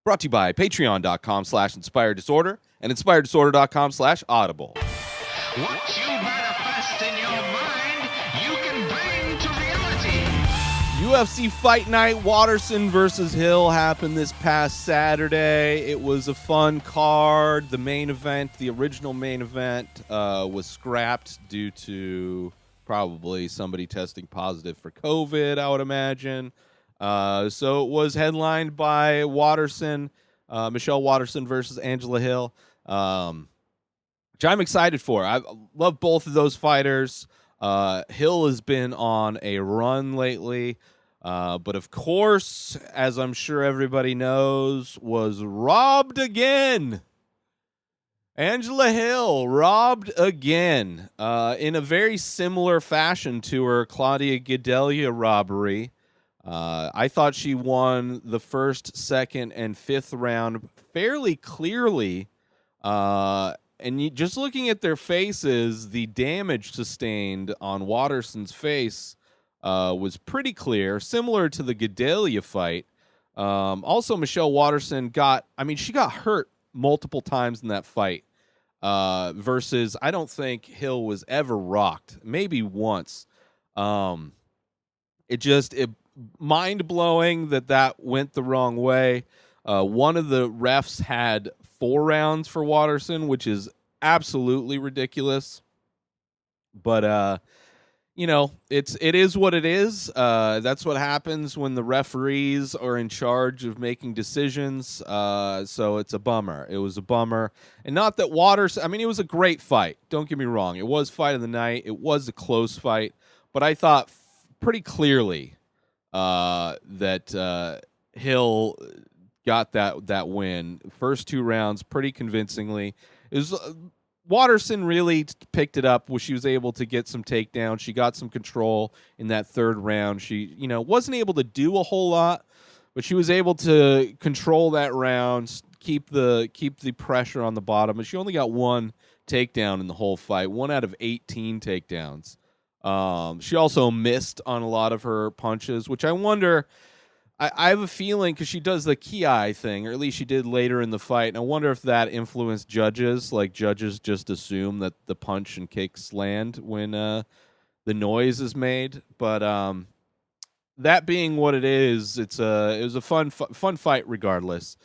Brought to you by patreon.com/inspireddisorder and inspireddisorder.com/audible. What you manifest in your mind, you can bring to reality. UFC Fight Night, Waterson versus Hill happened this past Saturday. It was a fun card. The main event, the original main event, was scrapped due to probably somebody testing positive for COVID, I would imagine. So it was headlined by Waterson, Michelle Waterson versus Angela Hill, which I'm excited for. I love both of those fighters. Hill has been on a run lately, but of course, as I'm sure everybody knows, was robbed again. Angela Hill robbed again in a very similar fashion to her Claudia Gadelha robbery. I thought she won the first, second, and fifth round fairly clearly. Just looking at their faces, the damage sustained on Waterson's face was pretty clear, similar to the Gadelha fight. Also, Michelle Waterson she got hurt multiple times in that fight. Versus, I don't think Hill was ever rocked, maybe once. It mind-blowing that went the wrong way. One of the refs had 4 rounds for Waterson, which is absolutely ridiculous. But it is what it is. That's what happens when the referees are in charge of making decisions. So it's a bummer. It was a bummer. And not that Waterson, it was a great fight. Don't get me wrong. It was fight of the night. It was a close fight. But I thought pretty clearly that Hill got that win. First 2 rounds pretty convincingly. It was Waterson really picked it up where she was able to get some takedowns. She got some control in that 3rd round. She wasn't able to do a whole lot, but she was able to control that round, keep the pressure on the bottom. And she only got 1 takedown in the whole fight, 1 out of 18 takedowns. She also missed on a lot of her punches, which I wonder. I have a feeling because she does the ki thing, or at least she did later in the fight. And I wonder if that influenced judges. Like judges just assume that the punch and kicks land when the noise is made. But that being what it is, it was a fun fight regardless.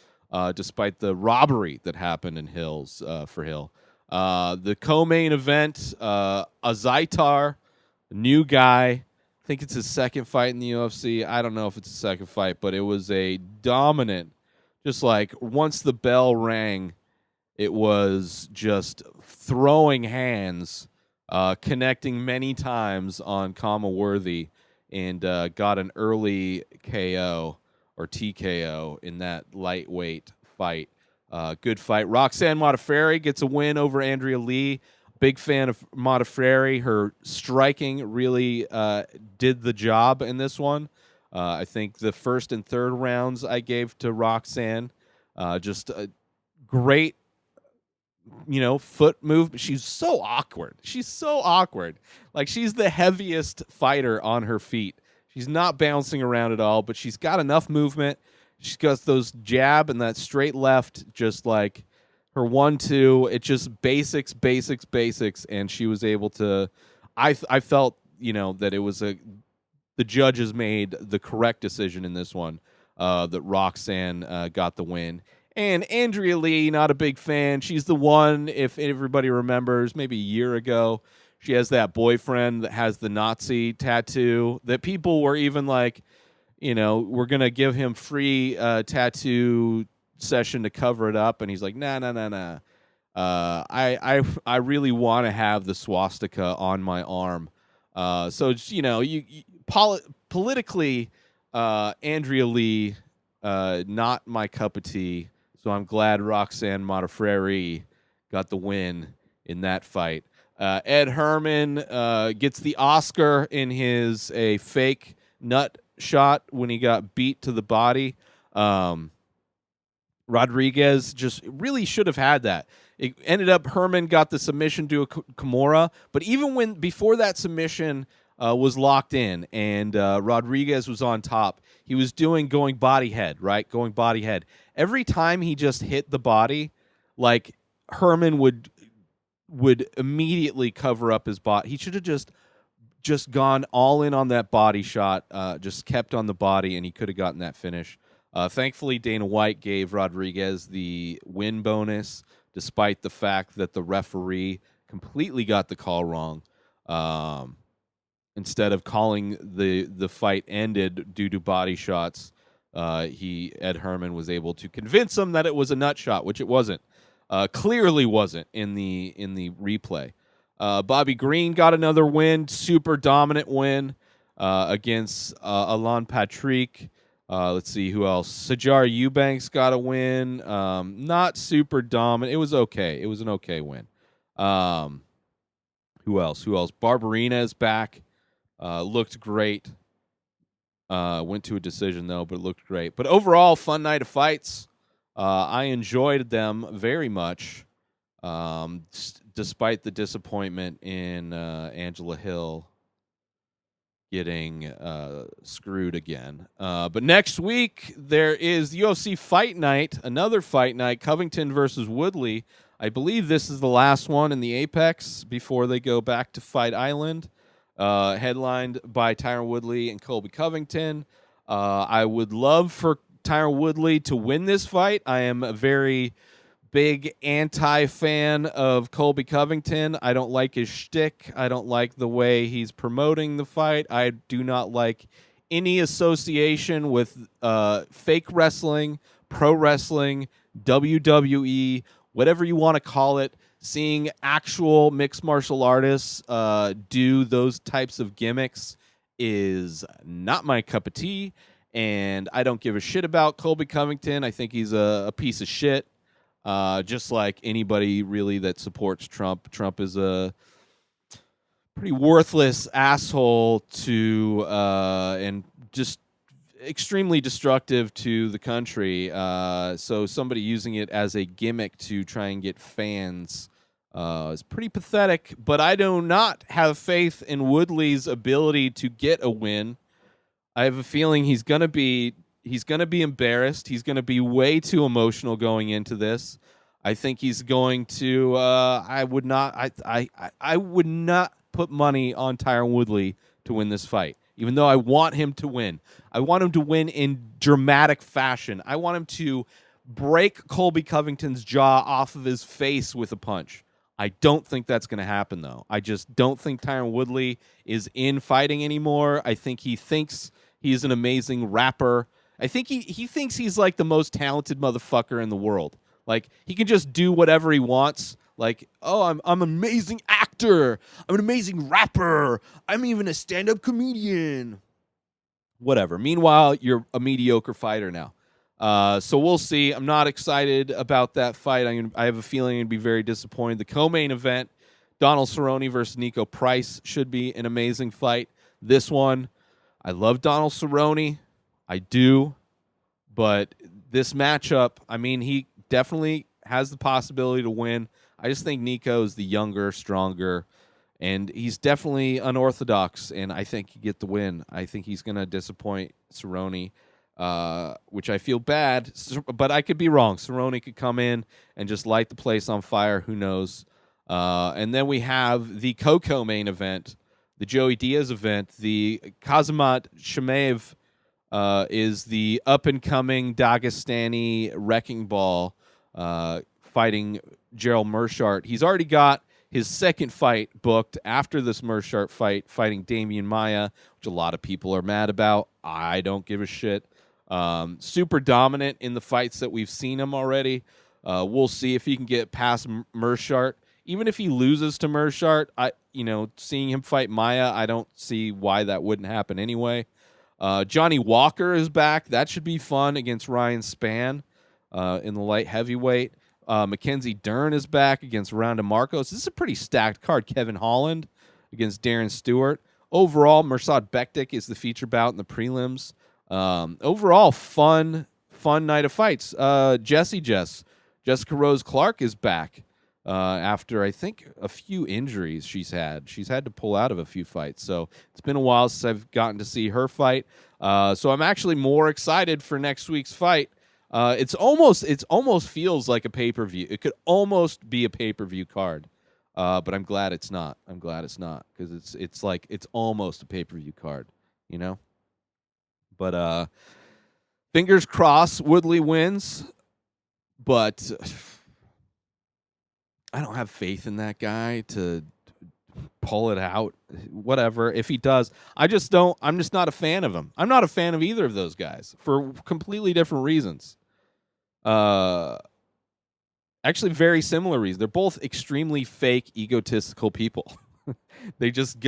Despite the robbery that happened in Hills for Hill, the co-main event, Azaitar. New guy. I think it's his 2nd fight in the UFC. I don't know if it's a 2nd fight, but it was a dominant, just like once the bell rang, it was just throwing hands, connecting many times on Kama Worthy, and got an early KO or TKO in that lightweight fight. Good fight. Roxanne Modafferi gets a win over Andrea Lee. Big fan of Modafferi. Her striking really did the job in this one. I think the 1st and 3rd rounds I gave to Roxanne. Just a great, foot move. She's so awkward. Like, she's the heaviest fighter on her feet. She's not bouncing around at all, but she's got enough movement. She's got those jab and that straight left, just like her 1-2, it just basics, and she was able to. I felt that it was the judges made the correct decision in this one. That Roxanne got the win, and Andrea Lee, not a big fan. She's the one, if everybody remembers, maybe a year ago, she has that boyfriend that has the Nazi tattoo that people were even like, we're gonna give him free tattoo session to cover it up, and he's like, nah. I really want to have the swastika on my arm. So it's, politically, Andrea Lee, not my cup of tea. So I'm glad Roxanne Modafferi got the win in that fight. Ed Herman gets the Oscar in his a fake nut shot when he got beat to the body. Rodriguez just really should have had that. It ended up Herman got the submission to a Kimura, but even before that submission, was locked in, and Rodriguez was on top. He was going body head, right? Going body head. Every time he just hit the body, like Herman would immediately cover up his body. He should have just gone all in on that body shot, just kept on the body, and he could have gotten that finish. Thankfully, Dana White gave Rodriguez the win bonus, despite the fact that the referee completely got the call wrong. Instead of calling the fight ended due to body shots, Ed Herman was able to convince him that it was a nut shot, which it wasn't. Clearly wasn't in the replay. Bobby Green got another win, super dominant win against Alan Patrick. Let's see who else. Sajar Eubanks got a win. Not super dominant. It was okay. It was an okay win. Who else? Barberina is back. Looked great. Went to a decision though, but it looked great. But overall, fun night of fights. I enjoyed them very much, despite the disappointment in Angela Hill getting screwed again. But next week, there is UFC Fight Night, another fight night, Covington versus Woodley. I believe this is the last one in the Apex before they go back to Fight Island, headlined by Tyron Woodley and Colby Covington. I would love for Tyron Woodley to win this fight. I am a very big anti-fan of Colby Covington. I don't like his shtick. I don't like the way he's promoting the fight. I do not like any association with fake wrestling, pro wrestling, WWE, whatever you want to call it. Seeing actual mixed martial artists do those types of gimmicks is not my cup of tea, and I don't give a shit about Colby Covington. I think he's a piece of shit. Just like anybody really that supports Trump. Trump is a pretty worthless asshole to and just extremely destructive to the country. So somebody using it as a gimmick to try and get fans is pretty pathetic. But I do not have faith in Woodley's ability to get a win. I have a feeling he's gonna be embarrassed. He's gonna be way too emotional going into this. I think he's going to. I would not put money on Tyron Woodley to win this fight, even though I want him to win. I want him to win in dramatic fashion. I want him to break Colby Covington's jaw off of his face with a punch. I don't think that's going to happen, though. I just don't think Tyron Woodley is in fighting anymore. I think he thinks he's an amazing rapper. I think he thinks he's like the most talented motherfucker in the world. Like, he can just do whatever he wants. Like, oh, I'm an amazing actor. I'm an amazing rapper. I'm even a stand-up comedian. Whatever. Meanwhile, you're a mediocre fighter now. So we'll see. I'm not excited about that fight. I have a feeling I'd be very disappointed. The co-main event, Donald Cerrone versus Nico Price, should be an amazing fight. This one, I love Donald Cerrone. I do. But this matchup, I mean, he definitely has the possibility to win. I just think Nico is the younger, stronger, and he's definitely unorthodox, and I think he get the win. I think he's going to disappoint Cerrone, which I feel bad, but I could be wrong. Cerrone could come in and just light the place on fire. Who knows? And then we have the Coco main event, the Joey Diaz event. The Kazmat Shemaev is the up-and-coming Dagestani wrecking ball fighting Gerald Meerschaert. He's already got his second fight booked after this Meerschaert fight, fighting Damian Maia, which a lot of people are mad about. I don't give a shit. Super dominant in the fights that we've seen him already. We'll see if he can get past Meerschaert. Even if he loses to Meerschaert, seeing him fight Maia, I don't see why that wouldn't happen anyway. Johnny Walker is back. That should be fun against Ryan Spann in the light heavyweight. Mackenzie Dern is back against Ronda Marcos. This is a pretty stacked card. Kevin Holland against Darren Stewart. Overall, Mirsad Bektic is the feature bout in the prelims. Overall, fun night of fights. Jessica Rose Clark is back. after I think a few injuries she's had. She's had to pull out of a few fights, so it's been a while since I've gotten to see her fight. So I'm actually more excited for next week's fight. It's almost feels like a pay-per-view. It could almost be a pay-per-view card, but I'm glad it's not. I'm glad it's not because it's almost a pay-per-view card, you know. But fingers crossed, Woodley wins. But I don't have faith in that guy to pull it out. Whatever. If he does, I'm just not a fan of him. I'm not a fan of either of those guys for completely different reasons. Actually, very similar reasons. They're both extremely fake, egotistical people. They just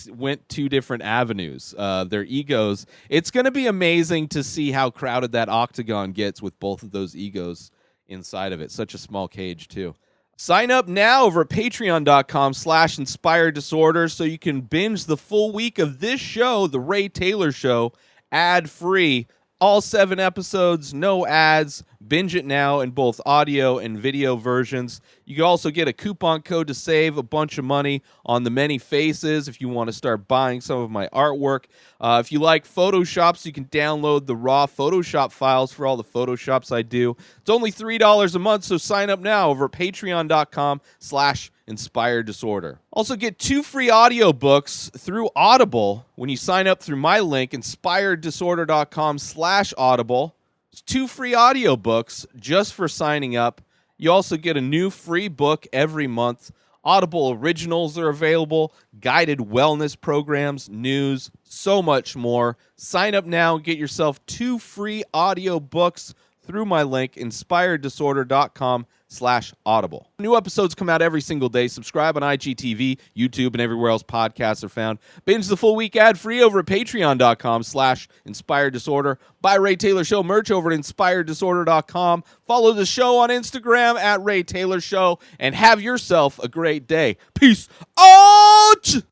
went two different avenues. Their egos. It's going to be amazing to see how crowded that octagon gets with both of those egos inside of it. Such a small cage, too. Sign up now over at patreon.com/inspired disorder so you can binge the full week of this show, The Ray Taylor Show, ad-free. All 7 episodes, no ads. Binge it now in both audio and video versions. You can also get a coupon code to save a bunch of money on The Many Faces if you want to start buying some of my artwork. If you like Photoshops, you can download the raw Photoshop files for all the Photoshops I do. It's only $3 a month, so sign up now over at patreon.com/inspired disorder. Also get 2 free audiobooks through Audible when you sign up through my link, inspireddisorder.com/audible. It's 2 free audiobooks just for signing up. You also get a new free book every month. Audible originals are available, guided wellness programs, news, so much more. Sign up now and get yourself 2 free audiobooks through my link, inspireddisorder.com/audible. New episodes come out every single day. Subscribe on IGTV, YouTube, and everywhere else podcasts are found. Binge the full week ad-free over at patreon.com/inspired disorder. Buy Ray Taylor Show merch over at inspireddisorder.com. Follow the show on Instagram at Ray Taylor Show, and have yourself a great day. Peace out!